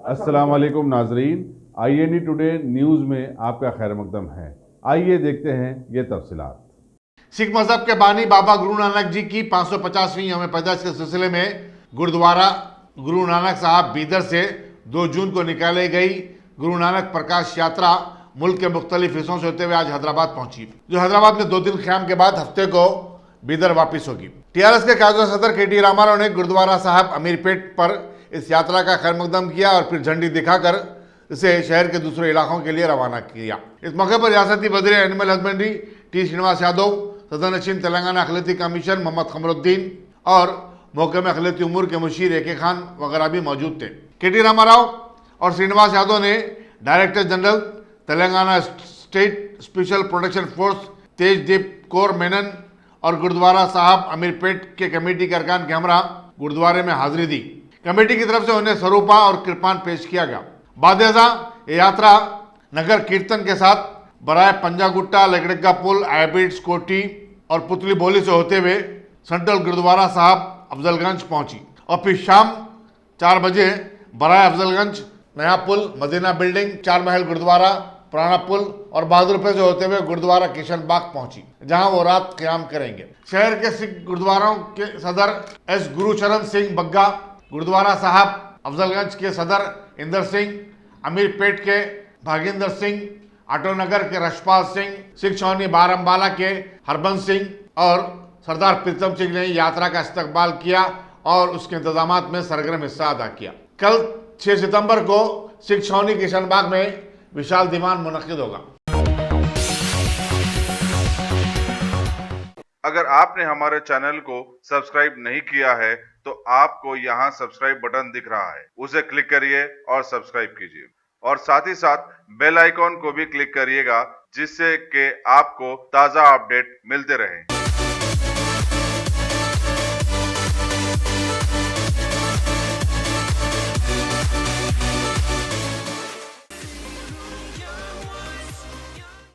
अस्सलाम वालेकुम नाजरीन, INE टुडे न्यूज़ में आपका खैर मकदम है। आइए देखते हैं ये तफसीलात। सिख मजहब के बानी बाबा गुरु नानक जी की 550वीं यौम पैदाइश के सिलसिले में गुरुद्वारा गुरु नानक साहब बीदर से 2 जून को निकाली गई गुरु नानक प्रकाश यात्रा मुल्क के मुख्तलिफ हिस्सों से होते हुए आज हैदराबाद पहुंची, जो हैदराबाद में 2 दिन क़याम के बाद हफ्ते को बीदर वापस होगी। TRS के कायदे सदर KT रामाराव ने गुरुद्वारा साहब अमीरपेट पर इस यात्रा का खैर मकदम किया और फिर झंडी दिखाकर इसे शहर के दूसरे इलाकों के लिए रवाना किया। इस मौके पर रियासती वज़ीर animal husbandry T Srinivas Yadav, सदर नशीन तेलंगाना अखिलती कमीशन मोहम्मद कमरुद्दीन और मौके में अखिलती उमूर के मुशीर AK खान वगैरह भी मौजूद थे। KT रामाराव और श्रीनिवास यादव ने director general Telangana state special protection force Tejdeep Kaur Menon और गुरुद्वारा साहब अमीरपेट के कमेटी के अरकान के हमरा गुरुद्वारे में हाजिरी दी। कमेटी की तरफ से उन्हें स्वरूपा और कृपान पेश किया गया। बादशाह ये यात्रा नगर कीर्तन के साथ बराए पंजागुट्टा, लगड़गा पुल, आईबिट्स, कोटी और पुतली बोली से होते हुए सेंट्रल गुरुद्वारा साहब अफजलगंज पहुंची और फिर शाम 4 बजे बराए अफजलगंज, नया पुल, मदीना बिल्डिंग, 4 महल गुरुद्वारा, पुराना पुल और बहादुरपुर से होते हुए गुरुद्वारा किशन बाग पहुंची, जहां वो रात क़याम करेंगे। शहर के सिख गुरुद्वारों के सदर S गुरुचरण सिंह बग्गा, गुरुद्वारा साहब अफजलगंज के सदर इंदर सिंह, अमीरपेट के भागेंद्र सिंह, आटोनगर के रशपाल सिंह, सिख छावनी बारम्बाला के हरबंस सिंह और सरदार प्रीतम सिंह ने यात्रा का इस्तकबाल किया और उसके इंतजामात में सरगर्म हिस्सा अदा किया। कल 6 सितंबर को सिख छावनी किशन बाग में विशाल दीवान मुनक्किद होगा। अगर आपने हमारे चैनल को सब्सक्राइब नहीं किया है तो आपको यहाँ सब्सक्राइब बटन दिख रहा है, उसे क्लिक करिए और सब्सक्राइब कीजिए और साथ ही साथ बेल आइकॉन को भी क्लिक करिएगा, जिससे कि आपको ताज़ा अपडेट मिलते रहें।